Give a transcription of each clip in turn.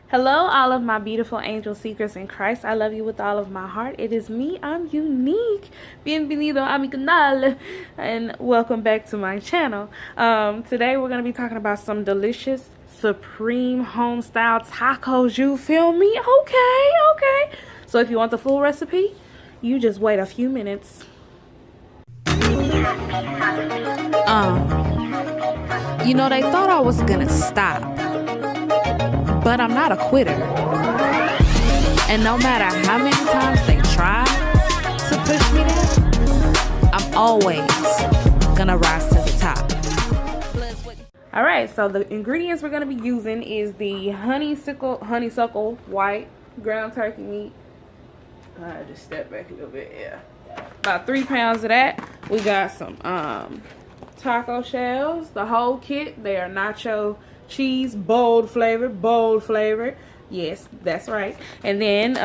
Hello, all of my beautiful angel seekers in Christ. I love you with all of my heart. It is me. I'm unique. Bienvenido a mi canal. And welcome back to my channel. Today we're going to be talking about some delicious, supreme home-style tacos. You feel me? Okay. So if you want the full recipe, you just wait a few minutes. You know, they thought I was going to stop. But I'm not a quitter. And no matter how many times they try to push me down, I'm always gonna rise to the top. Alright, so the ingredients we're gonna be using is the honeysuckle white ground turkey meat. I just step back a little bit, yeah. About 3 pounds of that. We got some taco shells, the whole kit. They are nacho cheese, bold flavor. Yes, that's right. And then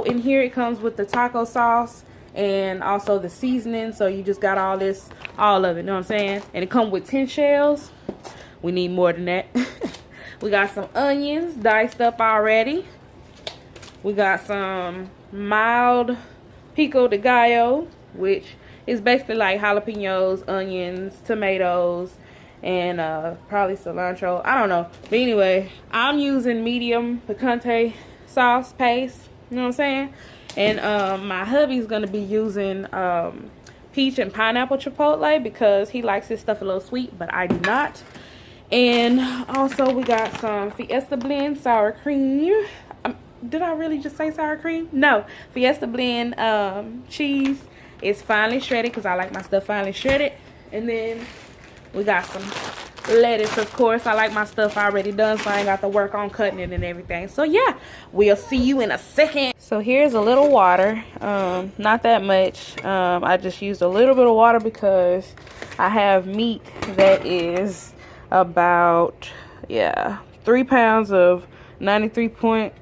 in here it comes with the taco sauce and also the seasoning. So you just got all of it, you know what I'm saying? And it comes with 10 shells. We need more than that. We got some onions diced up already. We got some mild pico de gallo, which is basically like jalapenos, onions, tomatoes, and probably cilantro. I don't know. But anyway, I'm using medium picante sauce paste. You know what I'm saying? And my hubby's going to be using peach and pineapple chipotle because he likes his stuff a little sweet, but I do not. And also we got some Fiesta Blend sour cream. Did I really just say sour cream? No. Fiesta Blend cheese is finely shredded because I like my stuff finely shredded. And then we got some lettuce, of course. I like my stuff already done, so I ain't got to work on cutting it and everything. So yeah, we'll see you in a second. So here's a little water. Not that much. I just used a little bit of water because I have meat that is about 3 pounds of 93%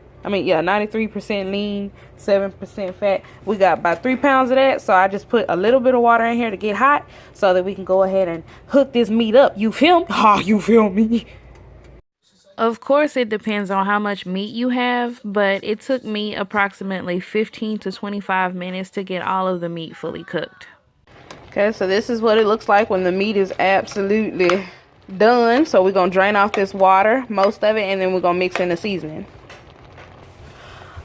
lean, 7% fat. We got about 3 pounds of that, so I just put a little bit of water in here to get hot so that we can go ahead and hook this meat up. You feel me? Oh, you feel me? Of course, it depends on how much meat you have, but it took me approximately 15 to 25 minutes to get all of the meat fully cooked. Okay, so this is what it looks like when the meat is absolutely done. So we're going to drain off this water, most of it, and then we're going to mix in the seasoning.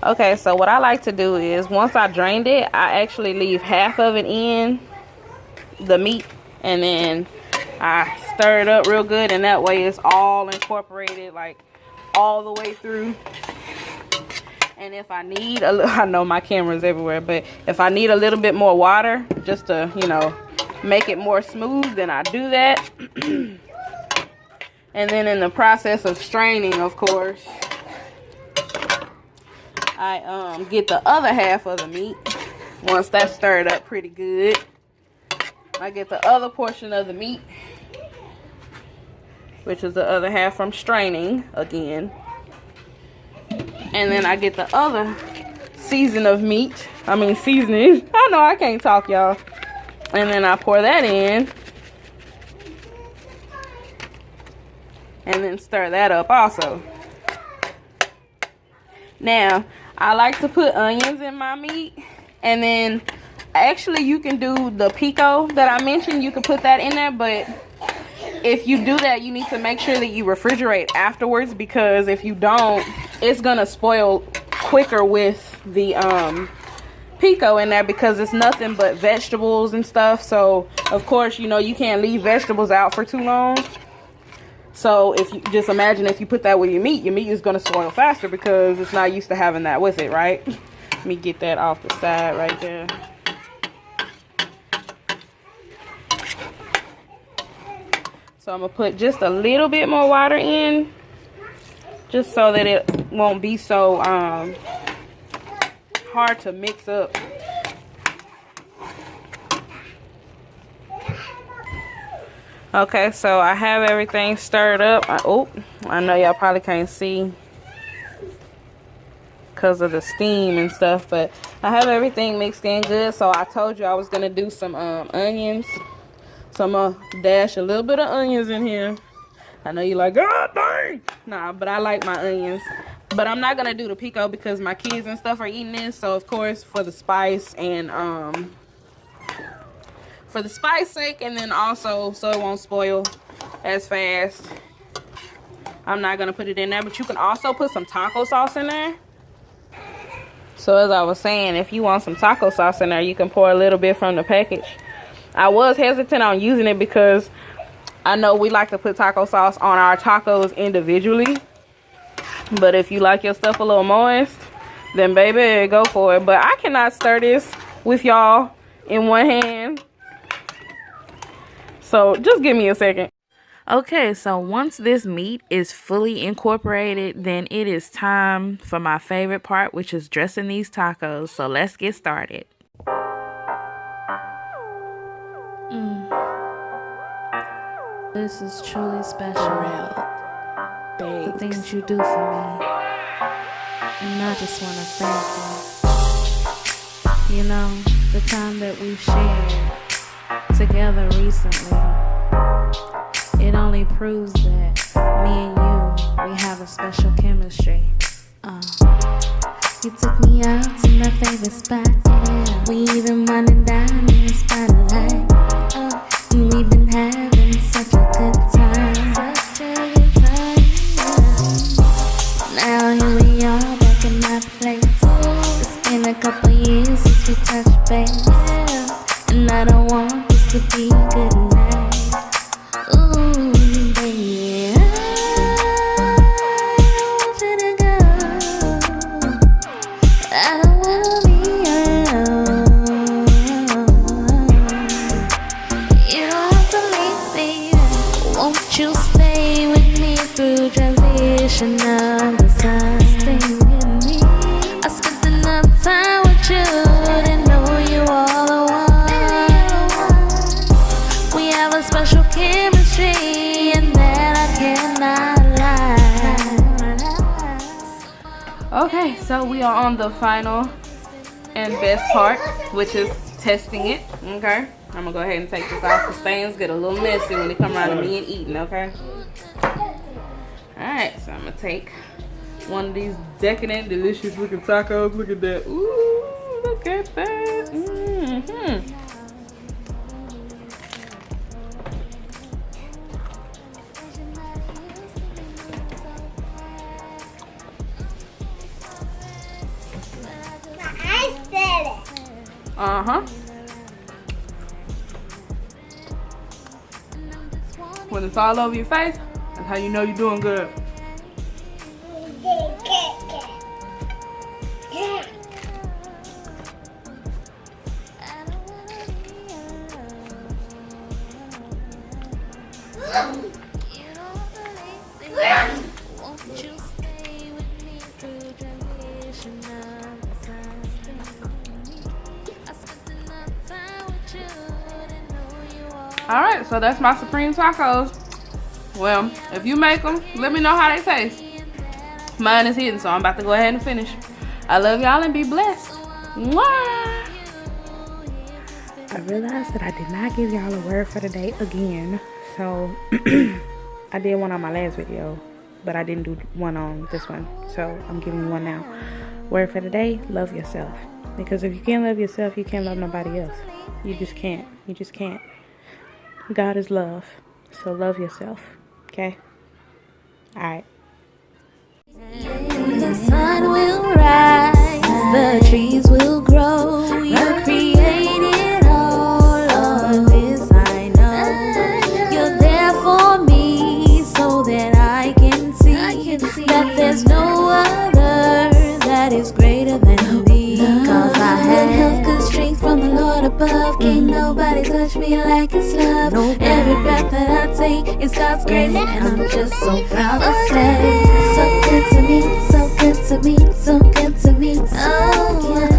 Okay, so what I like to do is once I drained it, I actually leave half of it in the meat and then I stir it up real good, and that way it's all incorporated, like all the way through. And if I need a little, I know my camera's everywhere, but if I need a little bit more water just to, you know, make it more smooth, then I do that. And then in the process of straining, of course, I get the other half of the meat. Once that's stirred up pretty good, I get the other portion of the meat, which is the other half from straining again. And then I get the other seasoning. I know I can't talk, y'all. And then I pour that in. And then stir that up also. Now, I like to put onions in my meat, and then actually you can do the pico that I mentioned. You can put that in there, but if you do that, you need to make sure that you refrigerate afterwards, because if you don't, it's gonna spoil quicker with the pico in there because it's nothing but vegetables and stuff. So of course, you know, you can't leave vegetables out for too long. So if you just imagine if you put that with your meat is going to spoil faster because it's not used to having that with it, right? Let me get that off the side right there. So I'm going to put just a little bit more water in, just so that it won't be so hard to mix up. Okay, so I have everything stirred up. I know y'all probably can't see because of the steam and stuff, but I have everything mixed in good. So I told you I was going to do some onions. So I'm going to dash a little bit of onions in here. I know you're like, God dang. Nah, but I like my onions But I'm not gonna do the pico because my kids and stuff are eating this. So of course, for the spice and for the spice sake, and then also so it won't spoil as fast, I'm not gonna put it in there. But you can also put some taco sauce in there. So as I was saying, if you want some taco sauce in there, you can pour a little bit from the package. I was hesitant on using it because I know we like to put taco sauce on our tacos individually. But if you like your stuff a little moist, then baby, go for it. But I cannot stir this with y'all in one hand. So just give me a second. Okay, so once this meat is fully incorporated, then it is time for my favorite part, which is dressing these tacos. So let's get started. This is truly special. The things you do for me. And I just want to thank you. You know, the time that we've shared together recently, it only proves that me and you, we have a special chemistry. You took me out to my favorite spot, yeah. We even went and dined in the spotlight. And we've been having such a good time. Such a good time, yeah. Now here we are back in my place. It's been a couple years since we touched base, yeah. And I don't want this to be good night. Ooh, baby, I want you to go. I don't wanna be alone. You don't have to leave, baby. Won't you stay with me through transition of the sun? Stay with me. I spent enough time with you to know you all the one. We have a special chemistry, and that I cannot lie. Okay, so we are on the final and best part, which is testing it. Okay, I'm gonna go ahead and take this off. The stains get a little messy when they come around to me and eating. Okay. All right, so I'm gonna take one of these decadent, delicious looking tacos. Look at that. Ooh, look at that. When it's all over your face, that's how you know you're doing good. Alright, so that's my supreme tacos. Well, if you make them, let me know how they taste. Mine is hidden, so I'm about to go ahead and finish. I love y'all and be blessed. Mwah! I realized that I did not give y'all a word for the day again. So, I did one on my last video, but I didn't do one on this one. So, I'm giving you one now. Word for the day, love yourself. Because if you can't love yourself, you can't love nobody else. You just can't. You just can't. God is love. So love yourself. Okay? Alright. The sun will rise, the trees will grow. You created all of this, I know. You're there for me so that I can see that there's no other that is greater than thee. Cause I have health, good strength from the Lord above. Can't nobody touch me like His love. Every breath that I take is God's grace, and I'm just so proud to say, so good to me, so good to me, so good to me, so good.